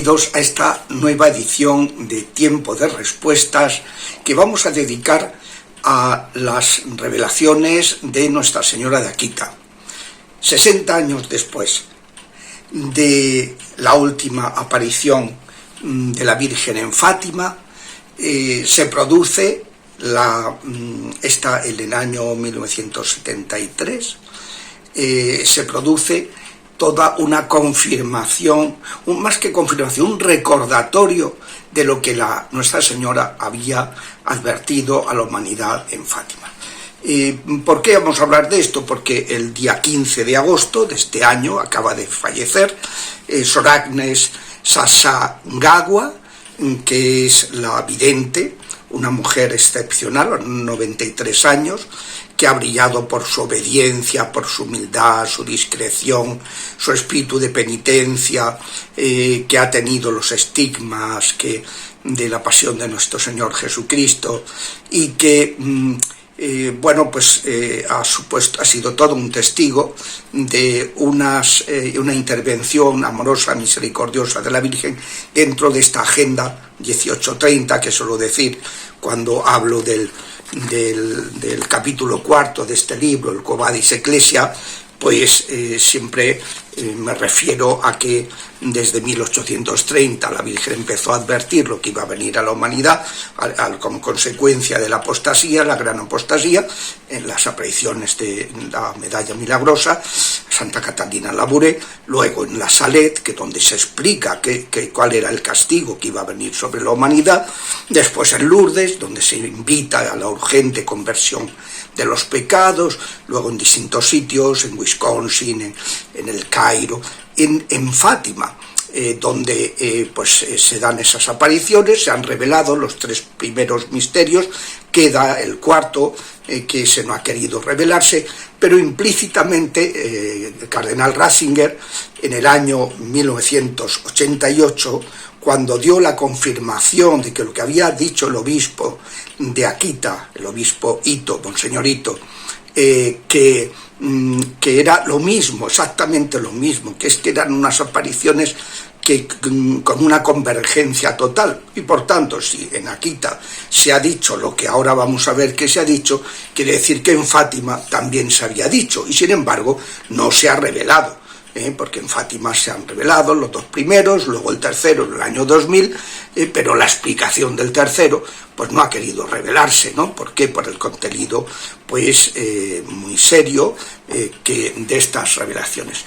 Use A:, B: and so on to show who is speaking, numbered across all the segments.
A: Bienvenidos a esta nueva edición de Tiempo de Respuestas que vamos a dedicar a las revelaciones de Nuestra Señora de Akita. 60 años después de la última aparición de la Virgen en Fátima, se produce en el año 1973, se produce toda una confirmación, más que confirmación, un recordatorio de lo que Nuestra Señora había advertido a la humanidad en Fátima. ¿Por qué vamos a hablar de esto? Porque el día 15 de agosto de este año acaba de fallecer Sor Agnes Sasagawa, que es la vidente, una mujer excepcional, 93 años, que ha brillado por su obediencia, por su humildad, su discreción, su espíritu de penitencia, que ha tenido los estigmas de la pasión de nuestro Señor Jesucristo y que, ha sido todo un testigo de una intervención amorosa, misericordiosa de la Virgen dentro de esta Agenda 1830, que suelo decir cuando hablo del capítulo 4 de este libro, el Quo Vadis Ecclesia, pues siempre me refiero a que desde 1830 la Virgen empezó a advertir lo que iba a venir a la humanidad como consecuencia de la apostasía, la gran apostasía, en las apariciones de la medalla milagrosa, Santa Catalina Labouré, luego en la Salet, donde se explica cuál era el castigo que iba a venir sobre la humanidad, después en Lourdes, donde se invita a la urgente conversión de los pecados, luego en distintos sitios, en Wisconsin, en el Cairo, en Fátima, donde se dan esas apariciones, se han revelado los 3 primeros misterios, queda el cuarto, que ese no ha querido revelarse, pero implícitamente el cardenal Ratzinger, en el año 1988, cuando dio la confirmación de que lo que había dicho el obispo de Akita, el obispo Ito, Monseñor Ito, que era lo mismo, exactamente lo mismo, que eran unas apariciones con una convergencia total, y por tanto, si en Akita se ha dicho lo que ahora vamos a ver que se ha dicho, quiere decir que en Fátima también se había dicho, y sin embargo no se ha revelado. Porque en Fátima se han revelado los 2 primeros, luego el tercero en el año 2000, pero la explicación del tercero pues no ha querido revelarse, ¿no? ¿Por qué? Por el contenido pues muy serio de estas revelaciones.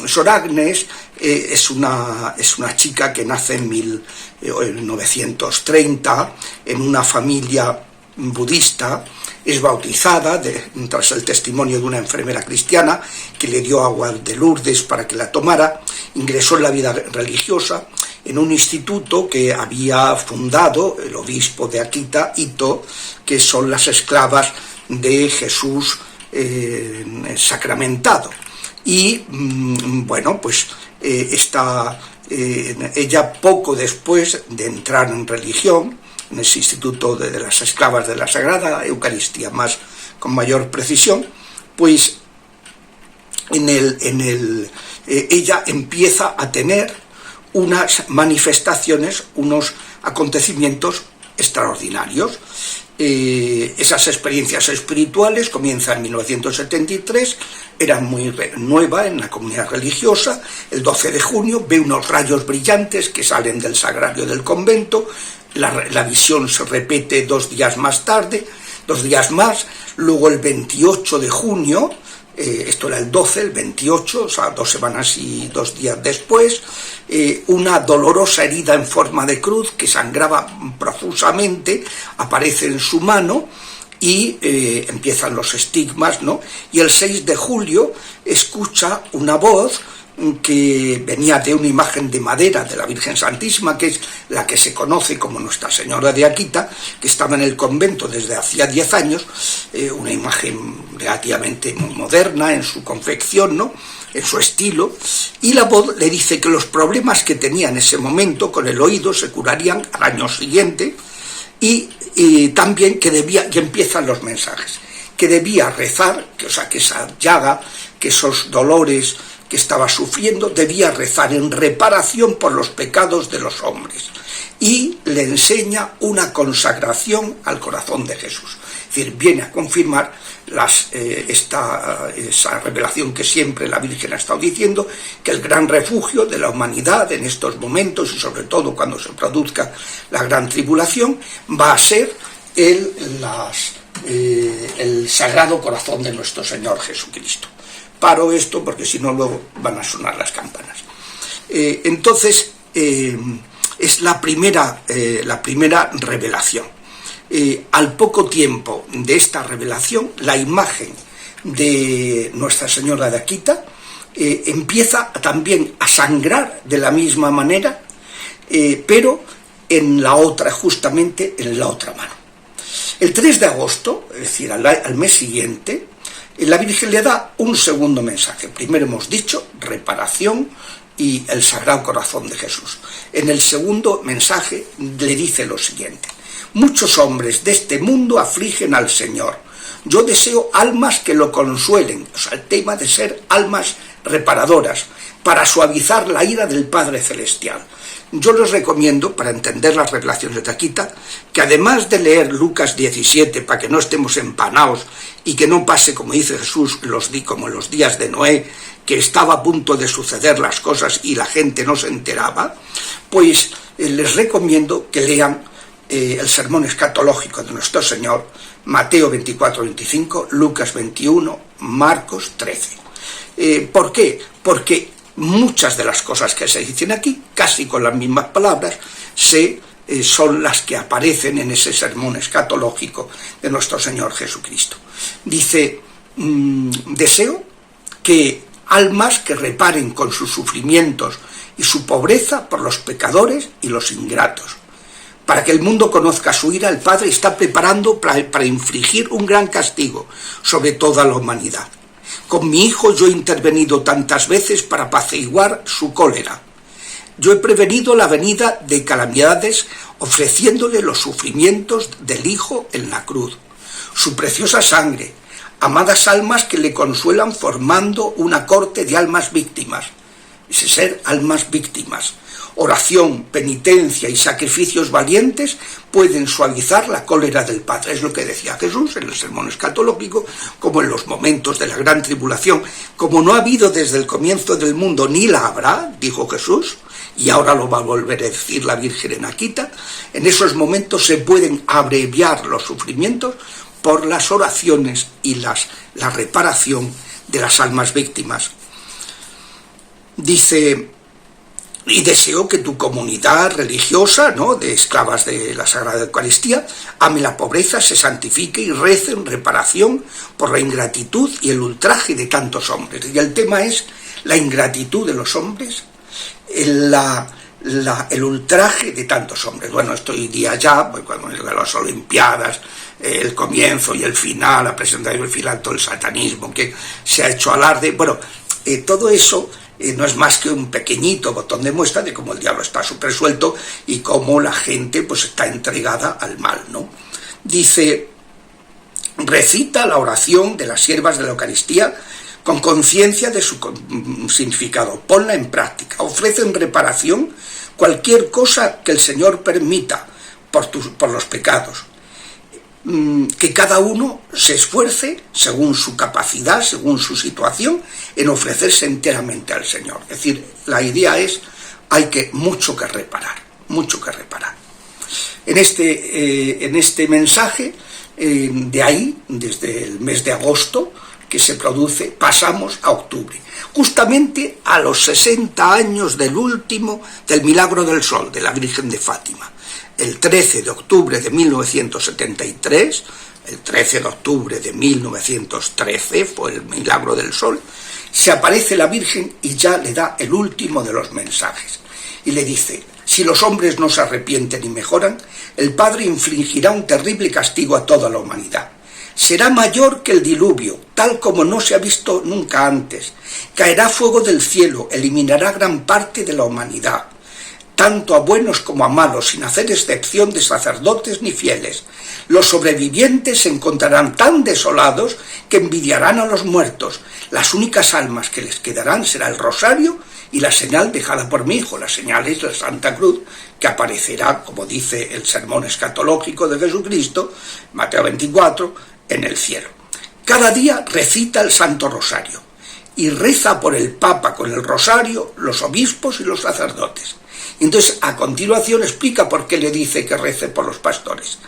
A: Sor Agnes es una chica que nace en 1930 en una familia budista. Es bautizada tras el testimonio de una enfermera cristiana que le dio agua de Lourdes para que la tomara. Ingresó en la vida religiosa en un instituto que había fundado el obispo de Akita, Ito, que son las esclavas de Jesús sacramentado. Y ella poco después de entrar en religión, en ese instituto de las esclavas de la Sagrada Eucaristía, con mayor precisión, pues ella empieza a tener unas manifestaciones, unos acontecimientos extraordinarios. Esas experiencias espirituales comienzan en 1973, era muy nueva en la comunidad religiosa. El 12 de junio ve unos rayos brillantes que salen del sagrario del convento. La visión se repite 2 días más tarde, 2 días más. Luego el 28 de junio, esto era el 12, el 28, o sea, 2 semanas y 2 días después, una dolorosa herida en forma de cruz que sangraba profusamente aparece en su mano y empiezan los estigmas, ¿no? Y el 6 de julio escucha una voz que venía de una imagen de madera de la Virgen Santísima, que es la que se conoce como Nuestra Señora de Akita, que estaba en el convento desde hacía 10 años, una imagen relativamente moderna en su confección, ¿no?, en su estilo, y la voz le dice que los problemas que tenía en ese momento con el oído se curarían al año siguiente, y también y empiezan los mensajes, que debía rezar, que esa llaga, que esos dolores que estaba sufriendo, debía rezar en reparación por los pecados de los hombres. Y le enseña una consagración al corazón de Jesús. Es decir, viene a confirmar esa revelación que siempre la Virgen ha estado diciendo, que el gran refugio de la humanidad en estos momentos, y sobre todo cuando se produzca la gran tribulación, va a ser el Sagrado Corazón de nuestro Señor Jesucristo. Paro esto porque si no luego van a sonar las campanas. Entonces, es la primera revelación. Al poco tiempo de esta revelación, la imagen de Nuestra Señora de Akita empieza también a sangrar de la misma manera, pero justamente en la otra mano. El 3 de agosto, es decir, al mes siguiente, la Virgen le da un segundo mensaje. Primero hemos dicho reparación y el Sagrado Corazón de Jesús. En el segundo mensaje le dice lo siguiente: muchos hombres de este mundo afligen al Señor. Yo deseo almas que lo consuelen. O sea, el tema de ser almas reparadoras, para suavizar la ira del Padre Celestial. Yo les recomiendo, para entender las revelaciones de Akita, que además de leer Lucas 17, para que no estemos empanados y que no pase, como dice Jesús, como en los días de Noé, que estaba a punto de suceder las cosas y la gente no se enteraba, pues les recomiendo que lean el sermón escatológico de nuestro Señor, Mateo 24-25, Lucas 21, Marcos 13. ¿Por qué? Porque muchas de las cosas que se dicen aquí, casi con las mismas palabras, son las que aparecen en ese sermón escatológico de nuestro Señor Jesucristo. Dice, deseo que almas que reparen con sus sufrimientos y su pobreza por los pecadores y los ingratos. Para que el mundo conozca su ira, el Padre está preparando para infligir un gran castigo sobre toda la humanidad. Con mi Hijo yo he intervenido tantas veces para apaciguar su cólera. Yo he prevenido la venida de calamidades ofreciéndole los sufrimientos del Hijo en la cruz, su preciosa sangre, amadas almas que le consuelan formando una corte de almas víctimas. Ese ser almas víctimas. Oración, penitencia y sacrificios valientes pueden suavizar la cólera del Padre. Es lo que decía Jesús en el sermón escatológico, como en los momentos de la gran tribulación. Como no ha habido desde el comienzo del mundo ni la habrá, dijo Jesús, y ahora lo va a volver a decir la Virgen en Akita, en esos momentos se pueden abreviar los sufrimientos por las oraciones y la reparación de las almas víctimas. Dice: y deseo que tu comunidad religiosa, ¿no?, de esclavas de la Sagrada Eucaristía, ame la pobreza, se santifique y rece en reparación por la ingratitud y el ultraje de tantos hombres. Y el tema es la ingratitud de los hombres, el ultraje de tantos hombres. Bueno, esto hoy día ya, pues, cuando de las Olimpiadas, el comienzo y el final, la presentación del final, todo el satanismo que se ha hecho alarde, bueno, todo eso no es más que un pequeñito botón de muestra de cómo el diablo está súper suelto y cómo la gente pues está entregada al mal, ¿no? Dice: recita la oración de las siervas de la Eucaristía con conciencia de su significado, ponla en práctica, ofrece en reparación cualquier cosa que el Señor permita por los pecados. Que cada uno se esfuerce según su capacidad, según su situación, en ofrecerse enteramente al Señor. Es decir, la idea es, mucho que reparar. En este mensaje, de ahí, desde el mes de agosto, que se produce, pasamos a octubre, justamente a los 60 años del milagro del sol, de la Virgen de Fátima. El 13 de octubre de 1973, el 13 de octubre de 1913 fue el milagro del sol, se aparece la Virgen y ya le da el último de los mensajes. Y le dice: si los hombres no se arrepienten y mejoran, el Padre infligirá un terrible castigo a toda la humanidad. Será mayor que el diluvio, tal como no se ha visto nunca antes. Caerá fuego del cielo, eliminará gran parte de la humanidad. tanto a buenos como a malos, sin hacer excepción de sacerdotes ni fieles. Los sobrevivientes se encontrarán tan desolados que envidiarán a los muertos. Las únicas almas que les quedarán será el rosario y la señal dejada por mi hijo. La señal es la Santa Cruz, que aparecerá, como dice el sermón escatológico de Jesucristo, Mateo 24, en el cielo. Cada día recita el Santo Rosario y reza por el Papa con el rosario, los obispos y los sacerdotes. Entonces, a continuación explica por qué le dice que rece por los pastores.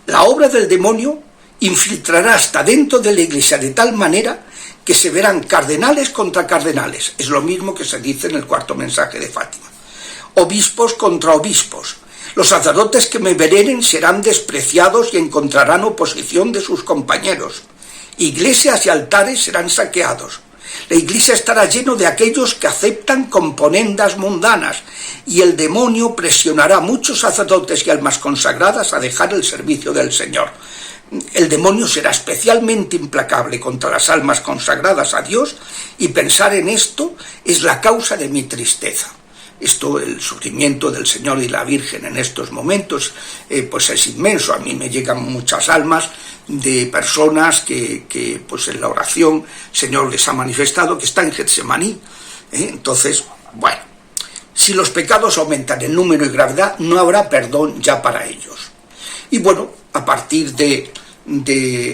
A: La obra del demonio infiltrará hasta dentro de la Iglesia de tal manera que se verán cardenales contra cardenales. Es lo mismo que se dice en el cuarto mensaje de Fátima. Obispos contra obispos. Los sacerdotes que me veneren serán despreciados y encontrarán oposición de sus compañeros. Iglesias y altares serán saqueados. La iglesia estará lleno de aquellos que aceptan componendas mundanas, y el demonio presionará a muchos sacerdotes y almas consagradas a dejar el servicio del Señor. El demonio será especialmente implacable contra las almas consagradas a Dios, y pensar en esto es la causa de mi tristeza. Esto, el sufrimiento del Señor y la Virgen en estos momentos, pues es inmenso. A mí me llegan muchas almas de personas que pues en la oración el Señor les ha manifestado que está en Getsemaní. Entonces, bueno, si los pecados aumentan en número y gravedad, no habrá perdón ya para ellos. Y bueno, a partir de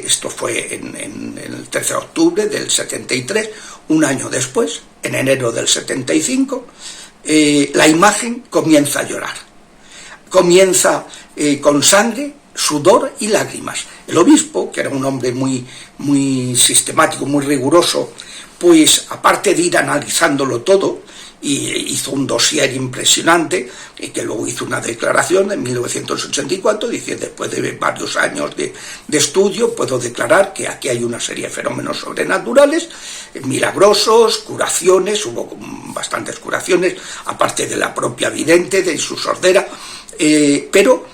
A: esto fue en el 13 de octubre del 73, un año después, en enero del 75, la imagen comienza a llorar. Comienza con sangre, sudor y lágrimas. El obispo, que era un hombre muy sistemático, muy riguroso, pues aparte de ir analizándolo todo, y hizo un dossier impresionante, y que luego hizo una declaración en 1984, diciendo: después de varios años de estudio, puedo declarar que aquí hay una serie de fenómenos sobrenaturales, milagrosos, curaciones, hubo bastantes curaciones, aparte de la propia vidente, de su sordera, pero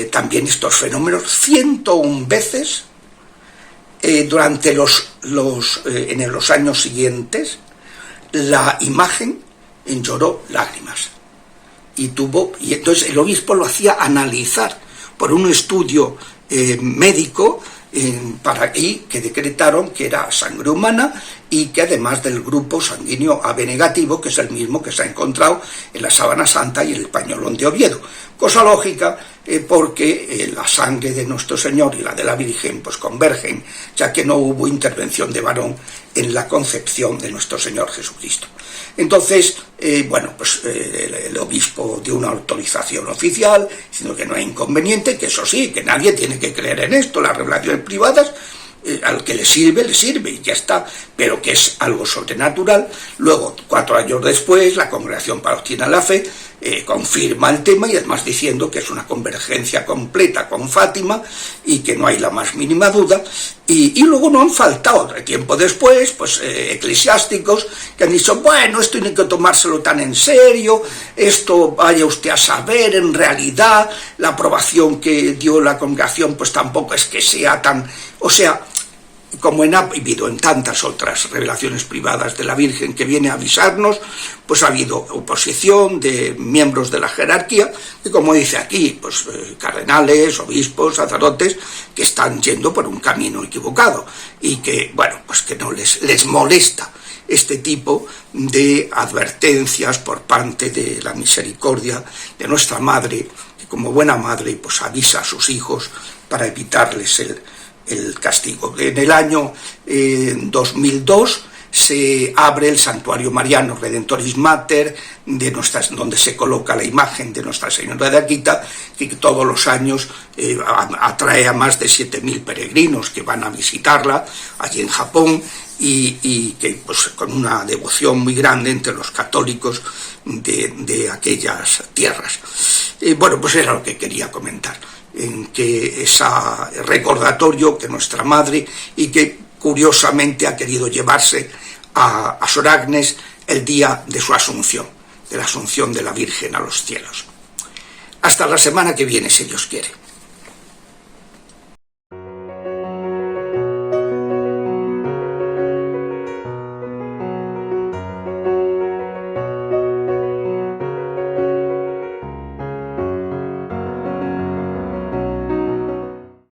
A: también estos fenómenos 101 veces durante en los años siguientes. La imagen lloró lágrimas y entonces el obispo lo hacía analizar por un estudio médico y que decretaron que era sangre humana, y que además del grupo sanguíneo AB negativo, que es el mismo que se ha encontrado en la Sábana Santa y en el pañolón de Oviedo. Cosa lógica, porque la sangre de nuestro Señor y la de la Virgen pues convergen, ya que no hubo intervención de varón en la concepción de nuestro Señor Jesucristo. Entonces, bueno, pues el obispo dio una autorización oficial, diciendo que no hay inconveniente, que eso sí, que nadie tiene que creer en esto, las revelaciones privadas, al que le sirve y ya está, pero que es algo sobrenatural. Luego, 4 años después, la Congregación para la Doctrina de la Fe confirma el tema, y además diciendo que es una convergencia completa con Fátima y que no hay la más mínima duda. Y luego no han faltado, tiempo después, pues eclesiásticos que han dicho: bueno, esto no hay que tomárselo tan en serio, esto vaya usted a saber, en realidad la aprobación que dio la congregación pues tampoco es que sea tan... O sea, como ha habido en tantas otras revelaciones privadas de la Virgen que viene a avisarnos, pues ha habido oposición de miembros de la jerarquía, que como dice aquí, pues cardenales, obispos, sacerdotes, que están yendo por un camino equivocado, y que, bueno, pues que no les molesta este tipo de advertencias por parte de la misericordia de nuestra Madre, que como buena madre pues avisa a sus hijos para evitarles el castigo. En el año 2002 se abre el Santuario Mariano Redentoris Mater, donde se coloca la imagen de Nuestra Señora de Akita, que todos los años atrae a más de 7.000 peregrinos que van a visitarla allí en Japón, y que pues con una devoción muy grande entre los católicos de aquellas tierras. Bueno, pues era lo que quería comentar, en que ese recordatorio que nuestra Madre, y que curiosamente ha querido llevarse a Sor Agnes el día de su asunción, de la asunción de la Virgen a los cielos. Hasta la semana que viene, si Dios quiere.